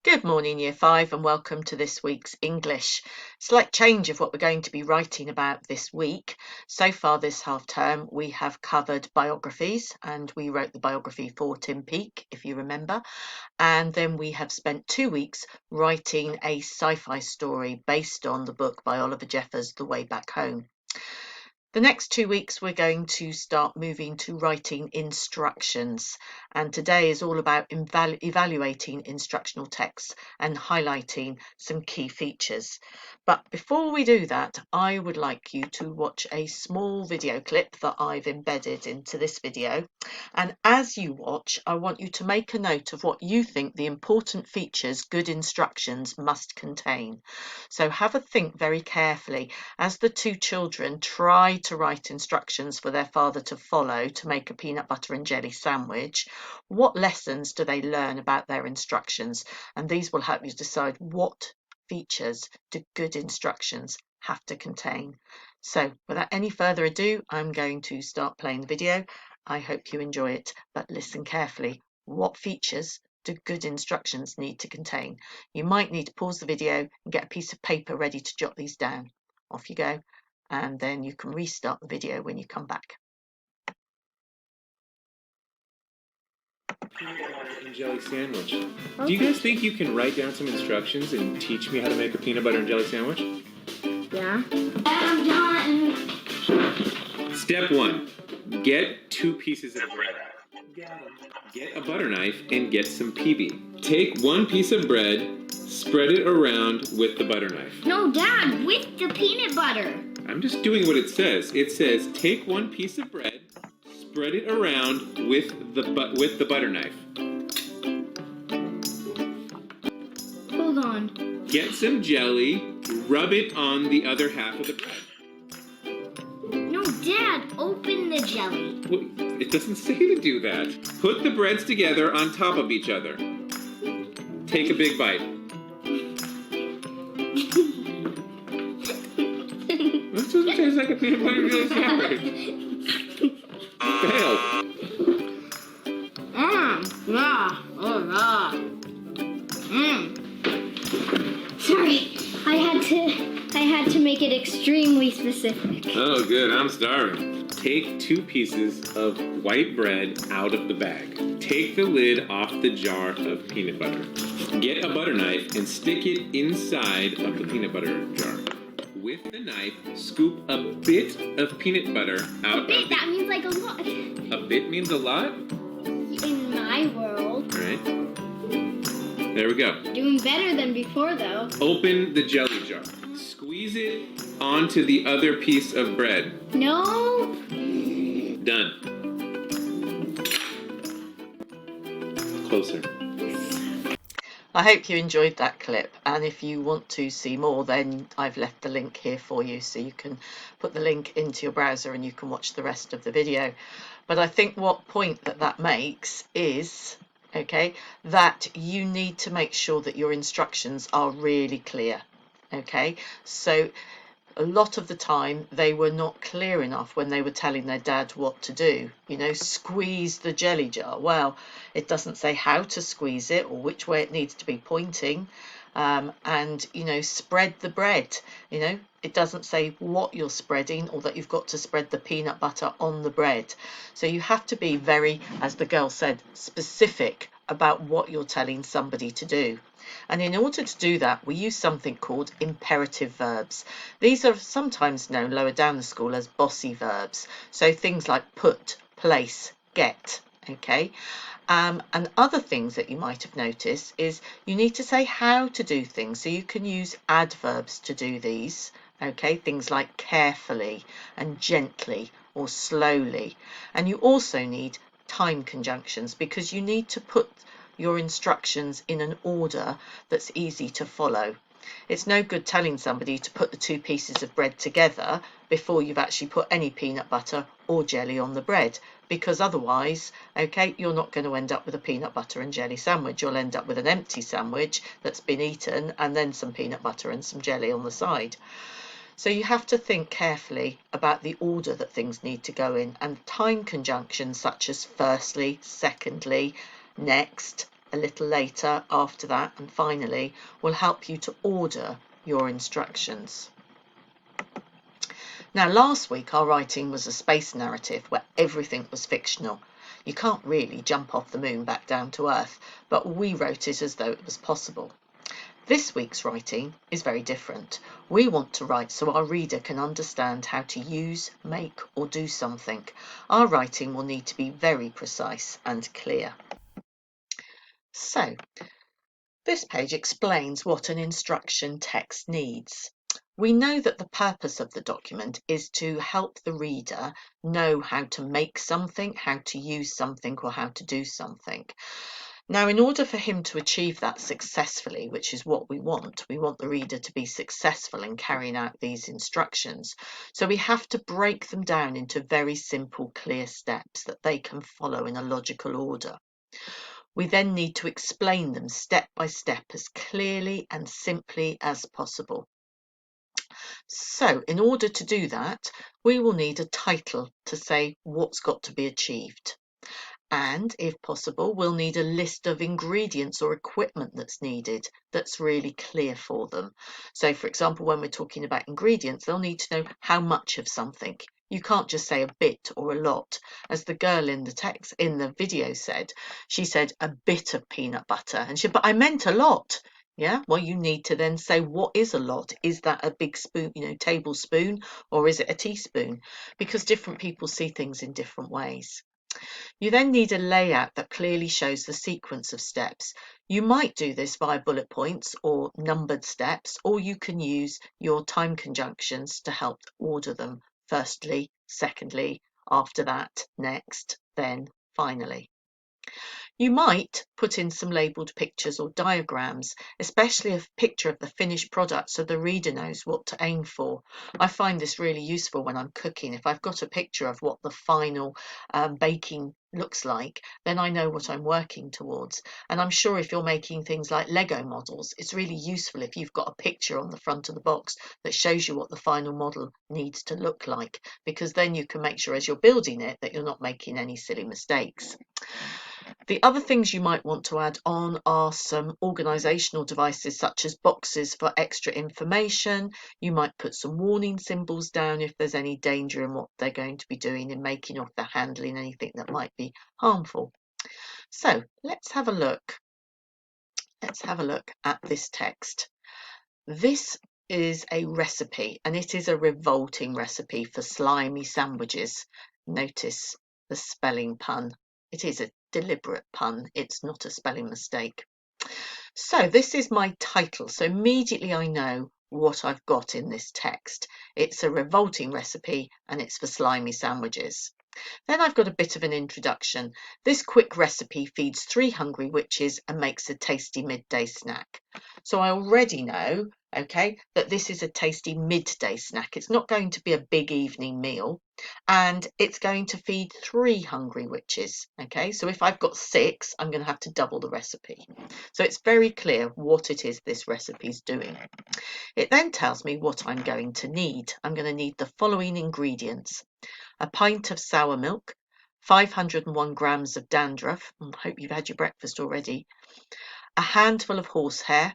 Good morning, Year 5, and welcome to this week's English. Slight change of what we're going to be writing about this week. So far this half term, we have covered biographies, and we wrote the biography for Tim Peake, if you remember. And then we have spent 2 weeks writing a sci-fi story based on the book by Oliver Jeffers, The Way Back Home. The next 2 weeks, we're going to start moving to writing instructions. And today is all about evaluating instructional texts and highlighting some key features. But before we do that, I would like you to watch a small video clip that I've embedded into this video. And as you watch, I want you to make a note of what you think the important features good instructions must contain. So have a think very carefully as the two children try to write instructions for their father to follow to make a peanut butter and jelly sandwich. What lessons do they learn about their instructions? And these will help you decide what features do good instructions have to contain. So without any further ado, I'm going to start playing the video. I hope you enjoy it, but listen carefully. What features do good instructions need to contain? You might need to pause the video and get a piece of paper ready to jot these down. Off you go, and then you can restart the video when you come back. Peanut butter and jelly sandwich. Do you guys think you can write down some instructions and teach me how to make a peanut butter and jelly sandwich? Yeah. I'm done. Step 1. Get 2 pieces of bread. Get a butter knife and get some PB. Take 1 piece of bread, spread it around with the butter knife. No, Dad, with the peanut butter. I'm just doing what it says. It says take 1 piece of bread, spread it around with the butter knife. Hold on. Get some jelly, rub it on the other half of the bread. No, Dad, open the jelly. Well, it doesn't say to do that. Put the breads together on top of each other. Take a big bite. This doesn't taste like a peanut butter and jelly sandwich. Fail. Yeah. Oh, yeah. Sorry, I had to make it extremely specific. Oh, good. I'm starving. Take 2 pieces of white bread out of the bag. Take the lid off the jar of peanut butter. Get a butter knife and stick it inside of the peanut butter jar. With the knife, scoop a bit of peanut butter out of the... That means like a lot. A bit means a lot? In my world. All right. There we go. Doing better than before, though. Open the jelly jar. Squeeze it onto the other piece of bread. No. Done. Closer. I hope you enjoyed that clip, and if you want to see more, then I've left the link here for you, so you can put the link into your browser and you can watch the rest of the video. But I think what point that makes is, okay, that you need to make sure that your instructions are really clear. Okay, so a lot of the time they were not clear enough when they were telling their dad what to do. You know, squeeze the jelly jar. Well, it doesn't say how to squeeze it or which way it needs to be pointing. And, you know, spread the bread. You know, it doesn't say what you're spreading or that you've got to spread the peanut butter on the bread. So you have to be very, as the girl said, specific about what you're telling somebody to do. And in order to do that, we use something called imperative verbs. These are sometimes known lower down the school as bossy verbs. So things like put, place, get, okay? And other things that you might have noticed is you need to say how to do things. So you can use adverbs to do these, okay? Things like carefully and gently or slowly. And you also need time conjunctions because you need to put your instructions in an order that's easy to follow. It's no good telling somebody to put the 2 pieces of bread together before you've actually put any peanut butter or jelly on the bread, because otherwise, okay, you're not going to end up with a peanut butter and jelly sandwich. You'll end up with an empty sandwich that's been eaten and then some peanut butter and some jelly on the side. So you have to think carefully about the order that things need to go in, and time conjunctions such as firstly, secondly, next, a little later after that, and finally will help you to order your instructions. Now, last week our writing was a space narrative where everything was fictional. You can't really jump off the moon back down to Earth, but we wrote it as though it was possible. This week's writing is very different. We want to write so our reader can understand how to use, make or do something. Our writing will need to be very precise and clear. So, this page explains what an instruction text needs. We know that the purpose of the document is to help the reader know how to make something, how to use something or how to do something. Now, in order for him to achieve that successfully, which is what we want the reader to be successful in carrying out these instructions. So we have to break them down into very simple, clear steps that they can follow in a logical order. We then need to explain them step by step as clearly and simply as possible. So in order to do that, we will need a title to say what's got to be achieved. And if possible, we'll need a list of ingredients or equipment that's needed that's really clear for them. So for example, when we're talking about ingredients, they'll need to know how much of something. You can't just say a bit or a lot. As the girl in the text in the video said, she said a bit of peanut butter, and she, but I meant a lot. Yeah, well, you need to then say what is a lot. Is that a big spoon, tablespoon, or is it a teaspoon? Because different people see things in different ways. You then need a layout that clearly shows the sequence of steps. You might do this via bullet points or numbered steps, or you can use your time conjunctions to help order them. Firstly, secondly, after that, next, then finally. You might put in some labelled pictures or diagrams, especially a picture of the finished product so the reader knows what to aim for. I find this really useful when I'm cooking. If I've got a picture of what the final baking looks like, then I know what I'm working towards. And I'm sure if you're making things like Lego models, it's really useful if you've got a picture on the front of the box that shows you what the final model needs to look like, because then you can make sure as you're building it that you're not making any silly mistakes. The other things you might want to add on are some organisational devices such as boxes for extra information. You might put some warning symbols down if there's any danger in what they're going to be doing in making or they're handling anything that might be harmful. So let's have a look. Let's have a look at this text. This is a recipe, and it is a revolting recipe for slimy sandwiches. Notice the spelling pun. It is a deliberate pun. It's not a spelling mistake. So this is my title. So immediately I know what I've got in this text. It's a revolting recipe and it's for slimy sandwiches. Then I've got a bit of an introduction. This quick recipe feeds 3 hungry witches and makes a tasty midday snack. So I already know, okay, that this is a tasty midday snack. It's not going to be a big evening meal, and it's going to feed 3 hungry witches. Okay, so if I've got 6, I'm going to have to double the recipe. So it's very clear what it is this recipe is doing. It then tells me what I'm going to need. I'm going to need the following ingredients: a pint of sour milk, 501 grams of dandruff, I hope you've had your breakfast already, a handful of horsehair,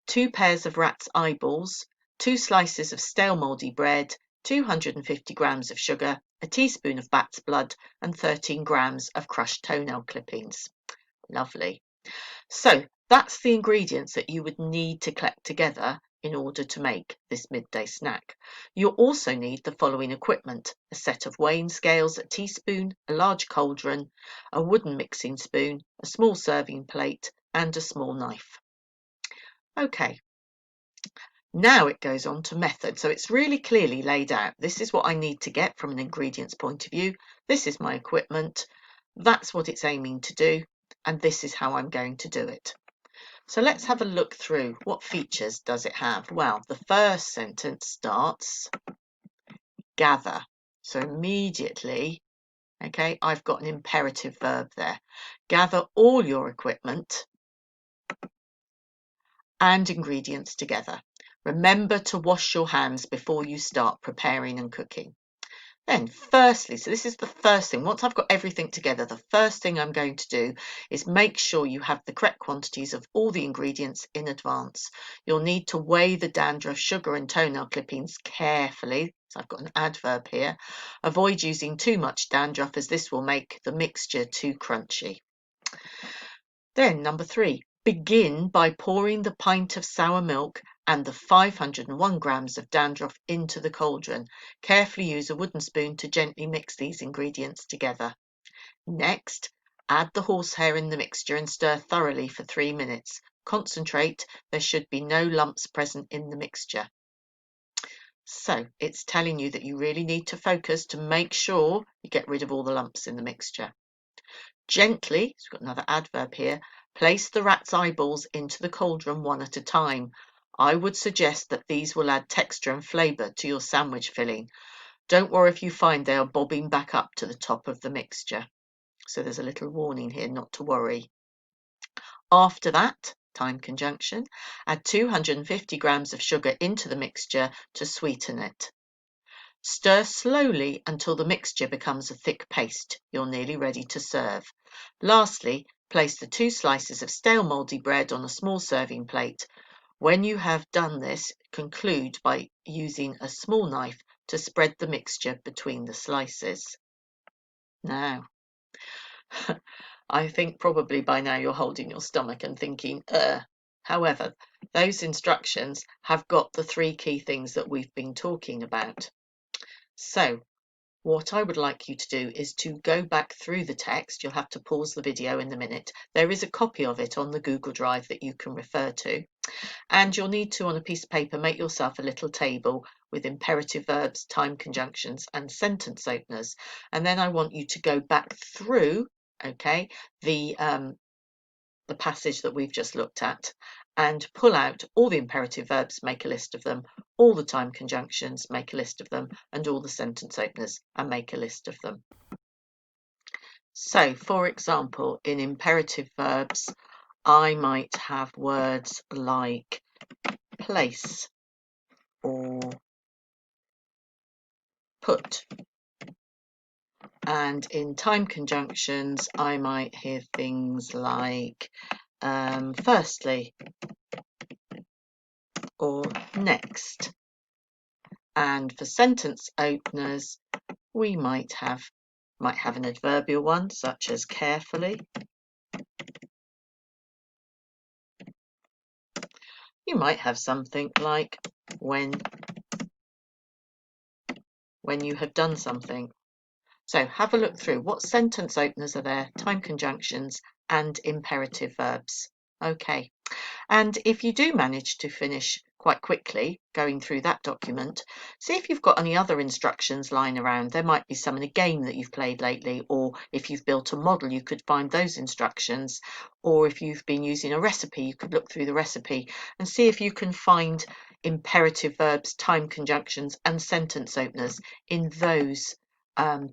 2 pairs of rat's eyeballs, 2 slices of stale mouldy bread, 250 grams of sugar, a teaspoon of bat's blood, and 13 grams of crushed toenail clippings. Lovely. So that's the ingredients that you would need to collect together in order to make this midday snack. You'll also need the following equipment: a set of weighing scales, a teaspoon, a large cauldron, a wooden mixing spoon, a small serving plate, and a small knife. Okay, now it goes on to method. So it's really clearly laid out. This is what I need to get from an ingredients point of view. This is my equipment. That's what it's aiming to do. And this is how I'm going to do it. So let's have a look through. What features does it have? Well, the first sentence starts, gather. So immediately, okay, I've got an imperative verb there. Gather all your equipment and ingredients together. Remember to wash your hands before you start preparing and cooking. Then firstly, so this is the first thing, once I've got everything together, the first thing I'm going to do is make sure you have the correct quantities of all the ingredients in advance. You'll need to weigh the dandruff, sugar and toenail clippings carefully. So I've got an adverb here. Avoid using too much dandruff as this will make the mixture too crunchy. Then number 3, begin by pouring the pint of sour milk and the 501 grams of dandruff into the cauldron. Carefully use a wooden spoon to gently mix these ingredients together. Next, add the horsehair in the mixture and stir thoroughly for 3 minutes. Concentrate, there should be no lumps present in the mixture. So it's telling you that you really need to focus to make sure you get rid of all the lumps in the mixture. Gently, so we've got another adverb here, place the rat's eyeballs into the cauldron one at a time. I would suggest that these will add texture and flavour to your sandwich filling. Don't worry if you find they are bobbing back up to the top of the mixture. So there's a little warning here not to worry. After that, time conjunction, add 250 grams of sugar into the mixture to sweeten it. Stir slowly until the mixture becomes a thick paste. You're nearly ready to serve. Lastly, place the 2 slices of stale mouldy bread on a small serving plate. When you have done this, conclude by using a small knife to spread the mixture between the slices. Now, I think probably by now you're holding your stomach and thinking, However, those instructions have got the 3 key things that we've been talking about. So, what I would like you to do is to go back through the text. You'll have to pause the video in a minute. There is a copy of it on the Google Drive that you can refer to. And you'll need to, on a piece of paper, make yourself a little table with imperative verbs, time conjunctions, and sentence openers. And then I want you to go back through, okay, the passage that we've just looked at and pull out all the imperative verbs, make a list of them, all the time conjunctions, make a list of them, and all the sentence openers and make a list of them. So, for example, in imperative verbs, I might have words like place or put. And in time conjunctions, I might hear things like firstly or next. And for sentence openers, we might have an adverbial one, such as carefully. You might have something like when you have done something. So have a look through what sentence openers are there, time conjunctions and imperative verbs. Okay. And if you do manage to finish quite quickly going through that document, see if you've got any other instructions lying around. There might be some in a game that you've played lately, or if you've built a model, you could find those instructions. Or if you've been using a recipe, you could look through the recipe and see if you can find imperative verbs, time conjunctions, and sentence openers in those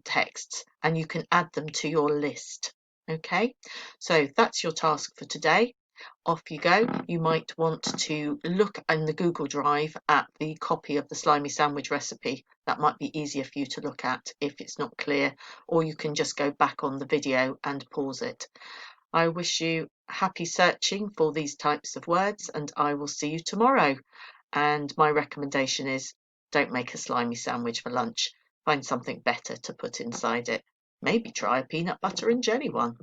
texts, and you can add them to your list. Okay, so that's your task for today. Off you go. You might want to look in the Google Drive at the copy of the slimy sandwich recipe. That might be easier for you to look at if it's not clear, or you can just go back on the video and pause it. I wish you happy searching for these types of words, and I will see you tomorrow. And my recommendation is don't make a slimy sandwich for lunch. Find something better to put inside it. Maybe try a peanut butter and jelly one.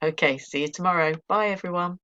Okay, see you tomorrow. Bye everyone.